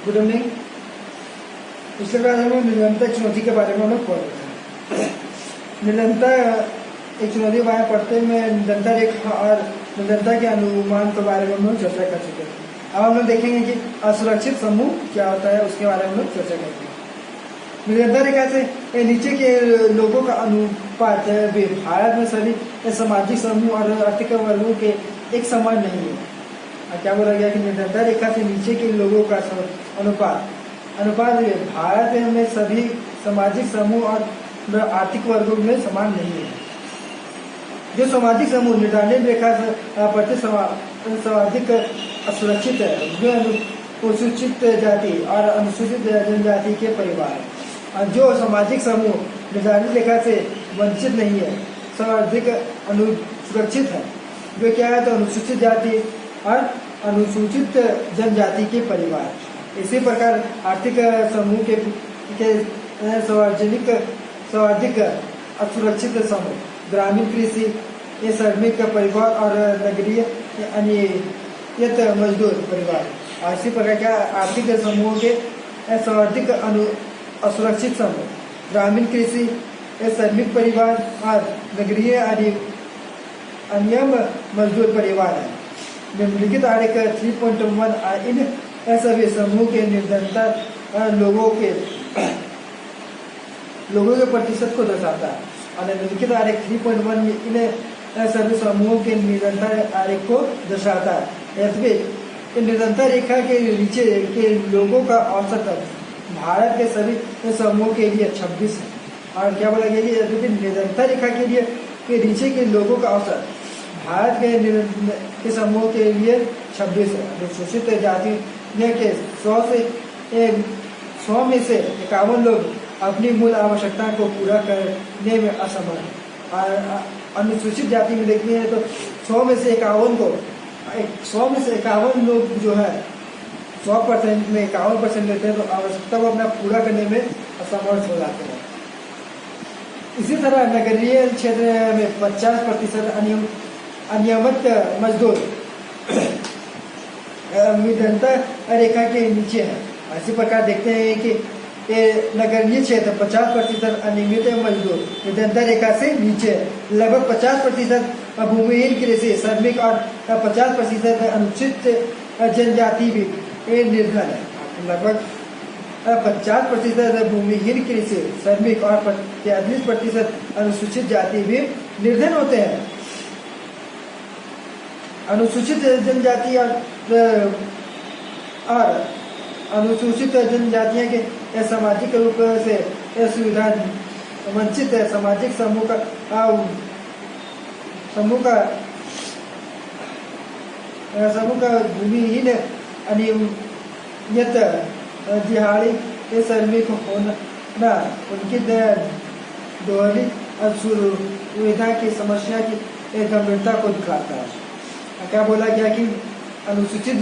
Good evening. पिछले class में निरंतर चुनौती के बारे में हम लोग पढ़ रहे थे। निरंतर एक चुनौती के बारे में पढ़ते में निरंतर रेखा और निरंतर के अनुमान के बारे में हम लोग चर्चा कर चुके थे। अब हम लोग देखेंगे कि असुरक्षित समूह क्या होता है, उसके बारे में हम लोग चर्चा करेंगे। निरंतर रेखा से नीचे के लोगों का अनुपात भारत में सभी सामाजिक समूह और आर्थिक वर्गों के एक समान नहीं है। क्या बोला गया कि निरंतर रेखा से नीचे के लोगों का अनुपात भारत में सभी सामाजिक समूह और आर्थिक वर्गों में समान नहीं है। जो सामाजिक समूह निर्धारित रेखा से प्रति सर्वाधिक असुरक्षित है, जो अनुसूचित जाति और अनुसूचित जनजाति के परिवार। जो सामाजिक समूह निर्धारित रेखा से वंचित नहीं है, सर्वाधिक अनुसुरक्षित है, जो क्या है तो अनुसूचित जाति और अनुसूचित जनजाति के परिवार। इसी प्रकार आर्थिक समूह के सर्वाधिक असुरक्षित समूह ग्रामीण कृषि, ये श्रमिक परिवार और नगरीय अनियमित मजदूर परिवार। इसी प्रकार क्या आर्थिक समूहों के सर्वाधिक असुरक्षित समूह ग्रामीण कृषि, श्रमिक परिवार और नगरीय अनियमित मजदूर परिवार है। निम्नलिखित आरेख 3.1 इन सभी समूह के निरंतर लोगों के प्रतिशत को दर्शाता है और निम्नलिखित आरेख 3.1 इन सभी समूहों के निरंतर आरेख को दर्शाता है। निरंतर रेखा के नीचे के लोगों का औसत भारत के सभी समूहों के लिए 26 है। और क्या बोला गया कि निरंतर रेखा के लिए के नीचे के लोगों का औसत भारत के समूह के लिए 26 है। अनुसूचित जाति के 100 में से 51 लोग अपनी मूल आवश्यकता को पूरा करने में असमर्थ है। और अनुसूचित जाति में देखते हैं तो 100 में से 51 लोग जो है 100% में 51% लेते हैं, तो आवश्यकता को अपना पूरा करने में असमर्थ हो जाते हैं। इसी तरह नगरीय क्षेत्र में 50% अनियमित मजदूर निरंतर रेखा के नीचे है। इसी प्रकार देखते हैं कि नगरीय क्षेत्र 50% अनियमित मजदूर निरंतर रेखा से नीचे है। लगभग 50% भूमिहीन कृषि श्रमिक और 50% अनुसूचित जनजाति भी निर्धन है। लगभग 50% भूमिहीन कृषि श्रमिक और 43% अनुसूचित जाति भी निर्धन होते हैं। अनुसूचित जनजाति और अनुसूचित जनजातियों के सामाजिक रूप से सुविधा वंचित सामाजिक समूह का भूमिहीन अनियमित दिहाड़ी श्रमिक होना उनकी दोहरी सुविधा की समस्या की गंभीरता को दिखाता है। क्या बोला गया कि अनुसूचित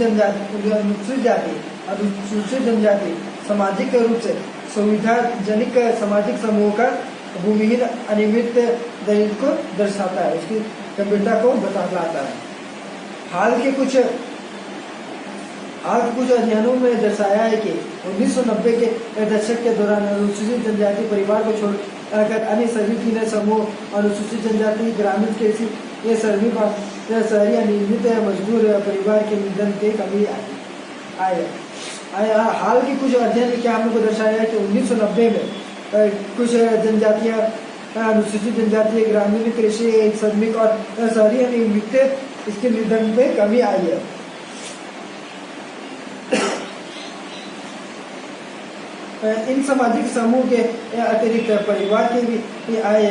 जनजाति सामाजिक रूप से सुविधाजनक सामाजिक समूह का भूमिहीन अनियमित दलित को दर्शाता है, उसकी गंभीरता को बताता है। हाल के कुछ अध्ययनों में दर्शाया है कि 1990 के दशक के दौरान अनुसूचित जनजाति परिवार को छोड़कर अन्य सभी 3 समूह अनुसूचित जनजाति, ग्रामीण कृषि, ये श्रमिक और शहरी अनियमित मजदूर परिवार के निधन के कमी आए। हाल के कुछ अध्ययन में क्या हम लोग को दर्शाया है कि 1990 में कुछ जनजातियां अनुसूचित जनजाति, ग्रामीण कृषि, श्रमिक और शहरी अनियमित इसके निधन में कमी आई है। इन सामाजिक समूह के अतिरिक्त परिवार के भी आय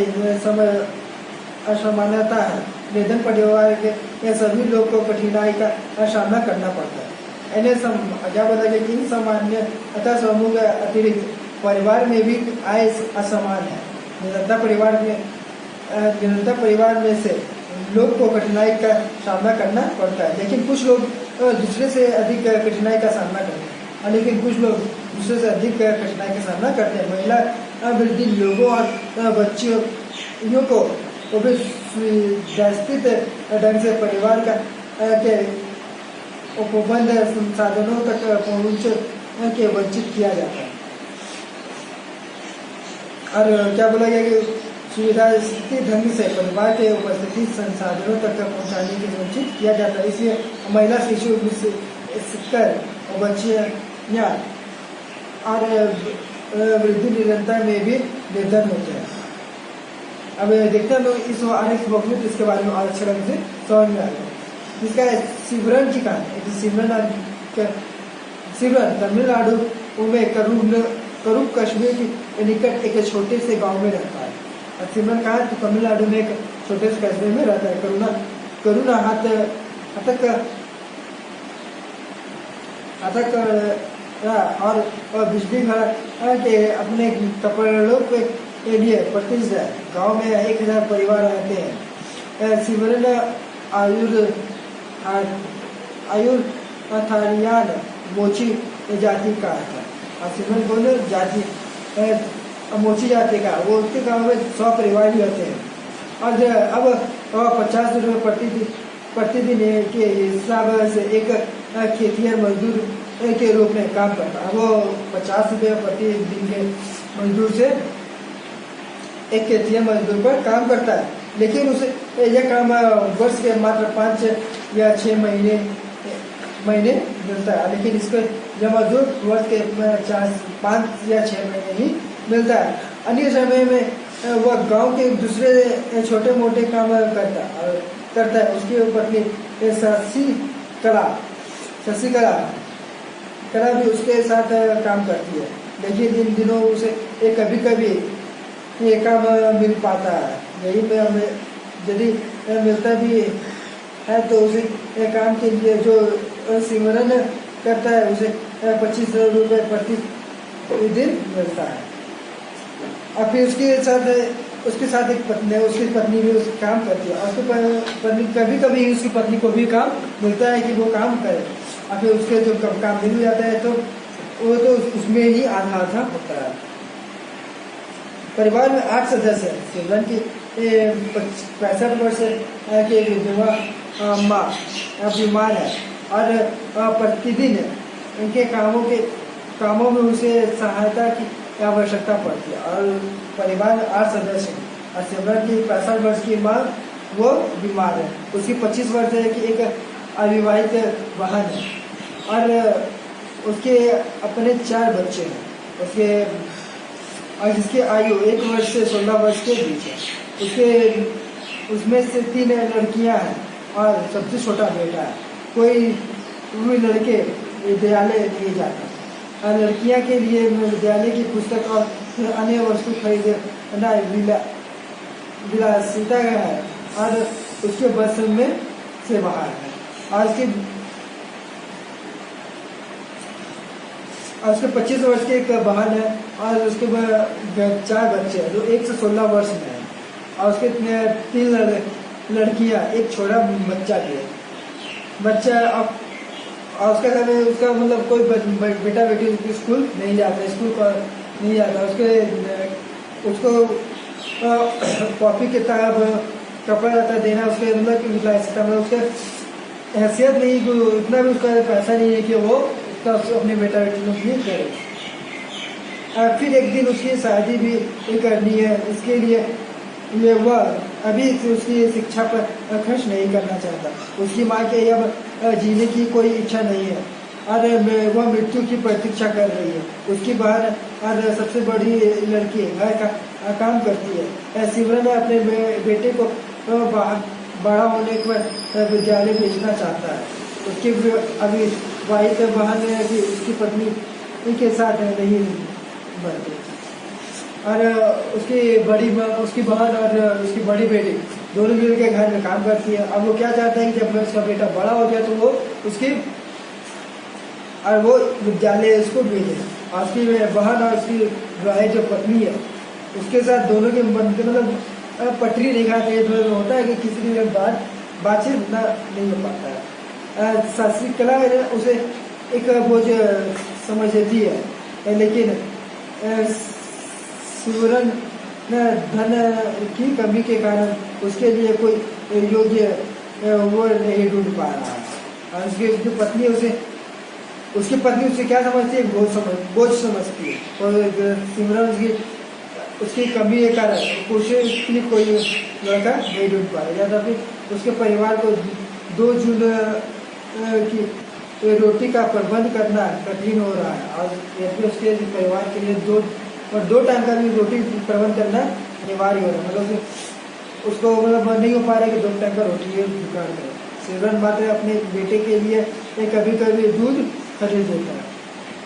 असमानता है। निर्धन परिवार के सभी लोग को कठिनाई का सामना करना पड़ता है। इन्हें क्या बोला गया कि इन सामान्यतः समूह के अतिरिक्त परिवार में भी आय असमान है। निरंतर परिवार में से लोग को कठिनाई का सामना करना पड़ता है, लेकिन कुछ लोग दूसरे से अधिक कठिनाई का सामना करते हैं, लेकिन कुछ लोग दूसरे से अधिक कठिनाई का सामना करते हैं। महिला वृद्धि लोगों और बच्चियों को भी व्यवस्थित ढंग से परिवार के उपबंध संसाधनों तक पहुँच के वंचित किया जाता है। और क्या बोला गया कि सुविधा स्थिति ढंग से परिवार के उपस्थिति संसाधनों तक पहुंचाने के वंचित किया जाता है। इसलिए महिला शिशु कर बच्चियाँ और वृद्धि निरंतर में भी निर्धन होते हैं। अब देखते हैं लोग इस आरेख में इसके बारे में और अच्छे ढंग से समझ में आएगा। इसका सिमरन की कहानी, सिमरन तमिलनाडु में करूब कश्मीर के निकट एक छोटे से गांव में रहता है। और सिमरन कहा तो तमिलनाडु में एक छोटे से कस्बे में रहता है। करुणा हतक और बिजली घर के अपने कपड़ों के लिए प्रतिष्ठित गांव में 1000 परिवार रहते हैं। सिमरन आयुर्थारियान मोची जाति का है। और सिमरन कौन जाति मोची जाति का, वो उसके गांव में 100 परिवार ही रहते हैं। और अब 50 रुपये प्रतिदिन के हिसाब से एक खेतिहर मजदूर के रूप में काम करता है। वो 50 रुपये प्रतिदिन के मजदूर से एक खेतिहर मजदूर पर काम करता है। लेकिन उसे यह काम वर्ष के मात्र 5 या 6 महीने मिलता है। लेकिन इसको यह मजदूर वर्ष के 5 या 6 महीने ही मिलता है। अन्य समय में वह गांव के दूसरे छोटे मोटे काम करता है। उसकी पत्नी शशिकला भी उसके साथ काम करती है। लेकिन इन दिनों उसे कभी कभी ये काम मिल पाता है। यही में हमें यदि मिलता भी है तो उसे काम के लिए जो सिमरन करता है उसे 25 रुपये प्रतिदिन मिलता है। और फिर उसके साथ एक पत्नी है, उसकी पत्नी भी उसका काम करती है। और उसकी पत्नी कभी कभी उसकी पत्नी को भी काम मिलता है कि वो काम करे। और फिर उसके जो काम मिल जाता है तो वो तो उसमें ही आधा आधा होता है। परिवार में 8 सदस्य हैं। सिमरन की 65 वर्ष के विधवा माँ बीमार है और प्रतिदिन उनके कामों में उसे सहायता की आवश्यकता पड़ती है। और परिवार में 8 सदस्य हैं। और सिमरन की 65 वर्ष की माँ वो बीमार है। उसकी 25 वर्ष है कि एक अविवाहित बहन है और उसके अपने 4 बच्चे हैं। और जिसकी आयु 1 वर्ष से 16 वर्ष के बीच है। उसमें से 3 लड़कियां हैं और सबसे छोटा बेटा है। कोई भी लड़के विद्यालय नहीं जाता। और लड़कियां के लिए विद्यालय की पुस्तक और अन्य वस्तु खरीदना विलासिता है और उसके बस में से बाहर है। और उसके 25 वर्ष के एक बहन है और उसके 4 बच्चे हैं जो 1 से 16 वर्ष में है। और उसके 3 लड़कियां, एक छोटा बच्चा भी है। और उसका मतलब कोई बेटा बेटी स्कूल नहीं जाता, उसको कॉपी किताब कपड़ा लता देना उसके मतलब उसके हैसियत नहीं, इतना भी उसका पैसा नहीं है कि वो अपने बेटा बेटी लोग नहीं करे। फिर एक दिन उसकी शादी भी करनी है। इसके लिए वह अभी से उसकी शिक्षा पर खर्च नहीं करना चाहता। उसकी माँ के अब जीने की कोई इच्छा नहीं है और वह मृत्यु की प्रतीक्षा कर रही है। उसकी बहन और सबसे बड़ी लड़की घर का काम करती है। सिमरन अपने बेटे को बड़ा होने पर विद्यालय भेजना चाहता है। उसकी अभी वाहित बहन है कि उसकी पत्नी के साथ नहीं बनती और उसकी बहन और उसकी बड़ी बेटी दोनों मिल के घर में काम करती है। अब वो क्या चाहता है कि जब उसका बेटा बड़ा हो गया तो वो विद्यालय उसको भेजे। और उसकी बहन और उसकी जो पत्नी है उसके साथ दोनों के मतलब पटरी नहीं खाते हैं। तो होता है कि किसी के बातचीत उतना नहीं हो पाता है। शशिकला उसे एक बोझ समझती है। लेकिन सिमरन धन की कमी के कारण उसके लिए कोई योग्य वो नहीं ढूंढ पा रहा है। और उसकी जो पत्नी उसे उसकी पत्नी उससे क्या समझती है, बोझ समझती है, और सिमरन उसकी कमी एक कारण कोशिश के लिए कोई लड़का नहीं ढूंढ पा रहा, या फिर उसके परिवार को 2 जून की रोटी का प्रबंध करना कठिन हो रहा है, और या फिर उसके परिवार के लिए 2 टाइम का भी रोटी प्रबंध करना अनिवार्य हो रहा है। मतलब उसको मतलब नहीं हो पा रहा है कि 2 टाइम का रोटी जुगाड़ करे। सिमरन मात्र अपने बेटे के लिए कभी कभी दूध खरीद देता है,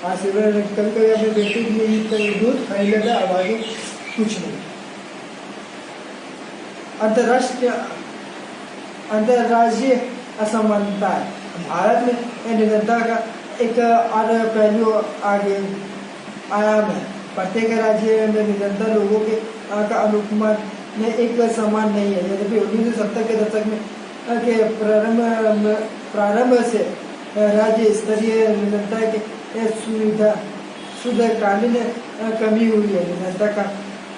और सिमरन कभी कभी अपने बेटे के लिए दूध खरीद लेता है, और आगे कुछ नहीं। अंतर्राज्यीय असमानता है। भारत में निरंतरता का एक और पहलू आगे आयाम है। प्रत्येक राज्य में निरंतर लोगों के का अनुपात में एक समान नहीं है। यद्यपि 1970 के दशक में के प्रारंभ से राज्य स्तरीय निरंतरता के शुद्धकालीन कमी हुई है। निरंतरता का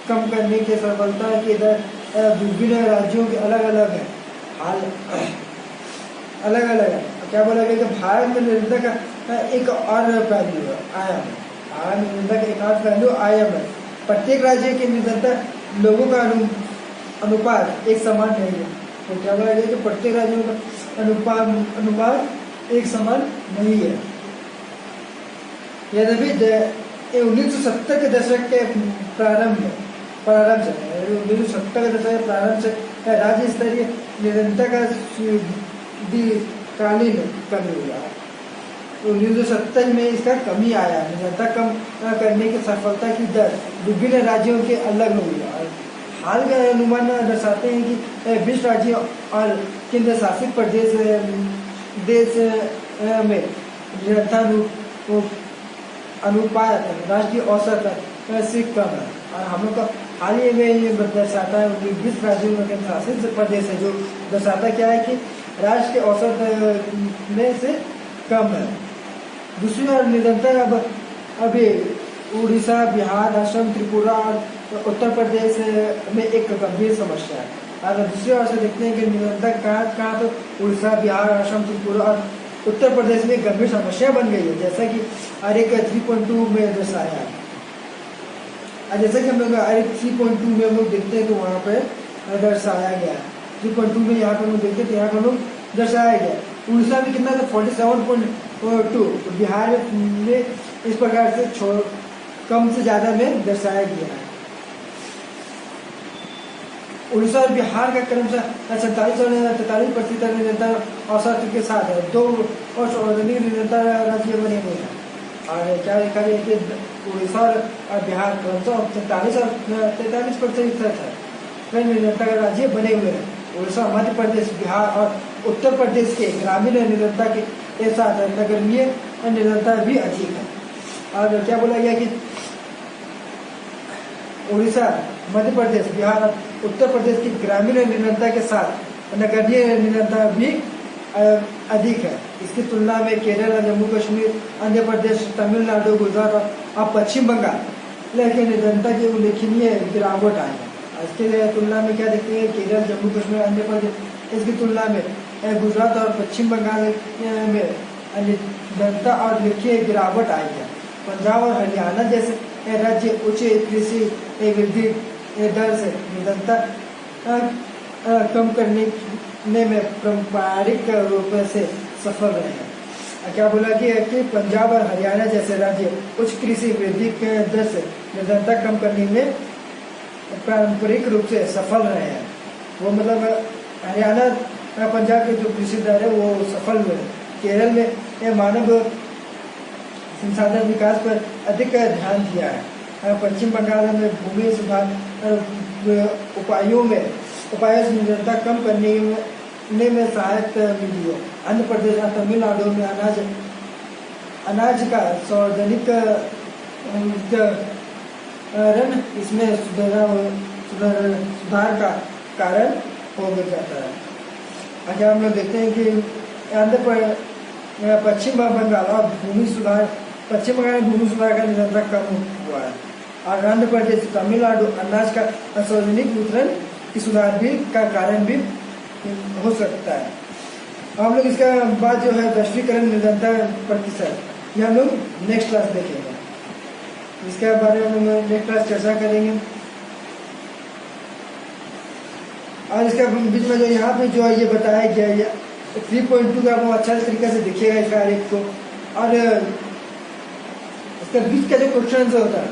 कम करने की सफलता की दर विभिन्न राज्यों के अलग अलग है। क्या बोला गया कि भारत में निरंतरता का एक और पहलू आयाम है। भारत में निरंतरता का एक और पहलू आयाम है। प्रत्येक राज्य के निरंतर लोगों का अनुपात एक समान नहीं है। तो क्या बोला गया कि प्रत्येक राज्यों का अनुपात एक समान नहीं है। यद्यपि 1970 के दशक के प्रारंभ से 1970 के दशक के प्रारंभ से राज्य स्तरीय निरंतरता का कालीन कमी हुआ। 1970 में इसका कमी आया। निरंतरता कम करने की सफलता की दर विभिन्न राज्यों के अलग हुई। हाल के अनुमान दर्शाते हैं कि 20 राज्यों और केंद्र शासित प्रदेश में निरंतरता अनुपात राष्ट्रीय औसत से कम है। और हम लोग का हाल ही में ये दर्शाता है 20 राज्यों में केंद्र शासित प्रदेश है, जो दर्शाता क्या है कि राष्ट्र के औसत में से कम है। दूसरी ओर निरंतरता अभी उड़ीसा, बिहार, असम, त्रिपुरा और उत्तर प्रदेश में एक गंभीर समस्या है। अगर दूसरी ओर से देखते हैं कि निरंतरता कहाँ तो उड़ीसा, बिहार, असम, त्रिपुरा और उत्तर प्रदेश में गंभीर समस्या बन गई है, जैसा कि आरेख 3.2 में दर्शाया है। जैसा कि हम लोग आरेख 3.2 में हम लोग देखते हैं तो वहाँ पे दर्शाया गया है। 3.2 में यहाँ पर हम देखते हैं तो यहाँ पर लोग दर्शाया गया। उड़ीसा में कितना था 47.2, बिहार में इस प्रकार से कम से ज़्यादा में दर्शाया गया है। उड़ीसा और बिहार का क्रमशः 47 और 43% निरंतर औसत के साथ है। 2 और सार्वजनिक निरंतर राज्य बने हुए हैं। और क्या देखा गया कि उड़ीसा और बिहार क्रमशः 47 और 43% है निरंतर राज्य बने हुए हैं। उड़ीसा, मध्य प्रदेश, बिहार और उत्तर प्रदेश के ग्रामीण निरंतरता के साथ नगरीय निरंतरता भी अधिक है। और क्या बोला गया कि उड़ीसा, मध्य प्रदेश, बिहार और उत्तर प्रदेश की ग्रामीण निरंतरता के साथ नगरीय निरंतरता भी अधिक है। इसकी तुलना में केरल, जम्मू कश्मीर, आंध्र प्रदेश, तमिलनाडु, गुजरात और पश्चिम बंगाल की निरंतरता की उल्लेखनीय गिरावट आई है। इसके तुलना में क्या देखते हैं, केरल, जम्मू कश्मीर, आंध्र प्रदेश, इसकी तुलना में गुजरात और पश्चिम बंगाल में निरंतरता और उल्लेखनीय गिरावट आई है। पंजाब और हरियाणा जैसे राज्य उच्च कृषि वृद्धि दर से निरंतरता कम करने में पारंपरिक रूप से सफल रहे हैं। क्या बोला कि पंजाब और हरियाणा जैसे राज्य उच्च कृषि वृद्धि के दर से निरंतरता कम करने में पारंपरिक रूप से सफल रहे हैं। वो मतलब हरियाणा, पंजाब के जो कृषि दर है वो सफल हुए हैं। केरल में मानव संसाधन विकास पर अधिक ध्यान दिया है। पश्चिम बंगाल में भूमि सुधार उपायों से निरंतरता कम करने में सहायता मिली है। आंध्र प्रदेश और तमिलनाडु में अनाज का सार्वजनिकरण इसमें सुधार का कारण हो जाता है। अच्छा, हम लोग देखते हैं कि पश्चिम बंगाल और पश्चिम बंगाल में भूमि सुधार का निरंतरता कम हुआ है। और आंध्र प्रदेश, तमिलनाडु अनाज का सार्वजनिक वितरण की सुधार भी का कारण भी हो सकता है। हम लोग इसका बाद जो है वैश्वीकरण निरंतर प्रतिशत ये हम लोग नेक्स्ट क्लास देखेंगे, इसके बारे में हम नेक्स्ट क्लास चर्चा करेंगे। और इसके बीच में जो यहाँ पे जो ये बताया गया है 3.2 का आपको अच्छा तरीके से दिखेगा इसका आरेख को। और इसके बीच का जो क्वेश्चन आंसर होता है,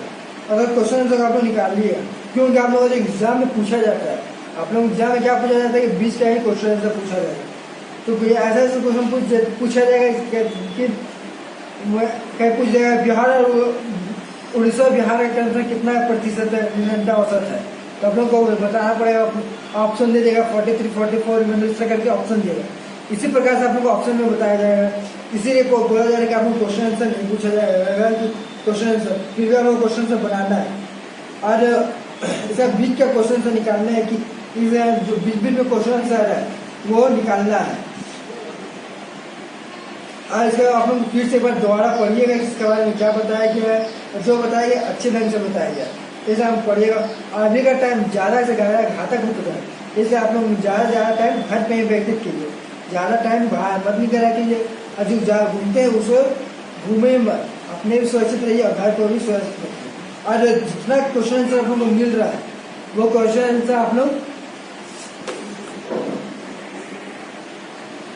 अगर क्वेश्चन आंसर आप लोग निकाल लिया, क्योंकि आप लोगों को एग्जाम में पूछा जाता है, आप लोग एग्जाम में क्या पूछा जाता है कि बीच का ही क्वेश्चन आंसर पूछा जाएगा। तो ऐसा ऐसा क्वेश्चन पूछा जाएगा कि पूछ जाएगा बिहार और उड़ीसा बिहार का कैंसर कितना प्रतिशत निरंतर औसत है, तो आप लोग को बताना पड़ेगा। ऑप्शन दे देगा 43, 44 इस तरह करके ऑप्शन देगा। इसी प्रकार से आप लोग को ऑप्शन में बताया जाएगा। इसीलिए बोला जाएगा कि आप लोग क्वेश्चन आंसर नहीं पूछा जाएगा कि क्वेश्चन आंसर, फिर भी आपको क्वेश्चन आंसर बनाना है। और इसका बीच का क्वेश्चन आंसर निकालना है कि इस जो बीच बीच में क्वेश्चन आंसर है वो निकालना है। और इसके आप लोग फिर से एक बार दोबारा पढ़िएगा इसके बारे में क्या बताया गया है, जो बताया गया अच्छे ढंग से बताया गया, इसे हम पढ़िएगा। और अभी का टाइम ज़्यादा से ज़्यादा घातक हो चुका है, इसलिए आप लोग ज़्यादा से ज़्यादा टाइम घर पे ही व्यतीत कीजिए, ज़्यादा टाइम बाहर मत निकला कीजिए। और जो जहाँ घूमते हैं उसको घूमे मत, अपने भी सुरक्षित रहिए और घर को भी सुरक्षित रखिए। और जितना क्वेश्चन आंसर आप लोग को मिल रहा है वो क्वेश्चन आंसर आप लोग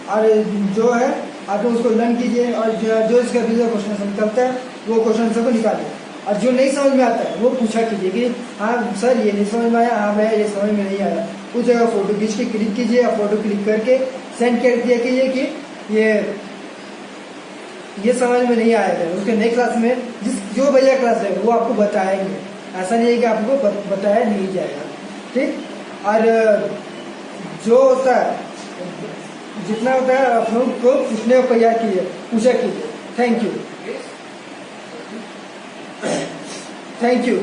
और जो है आप लोग उसको लर्न कीजिए, और जो इसका वीडियो क्वेश्चन आंसर निकलता है वो क्वेश्चन आंसर को निकालिए। और जो नहीं समझ में आता है वो पूछा कीजिए कि हाँ सर ये नहीं समझ में आया, हाँ भैया ये समझ में नहीं आया। उस जगह फोटो खींच के क्लिक कीजिए, या फोटो क्लिक करके सेंड कर दिया कीजिए कि ये समझ में नहीं आएगा। उसके नेक्स्ट क्लास में जो भैया क्लास है वो आपको बताएंगे, ऐसा नहीं है कि आपको बताया नहीं जाएगा, ठीक। और जो होता है जितना होता है आप लोग को पूछने का प्रयास कीजिए, पूछा कीजिए। Thank you.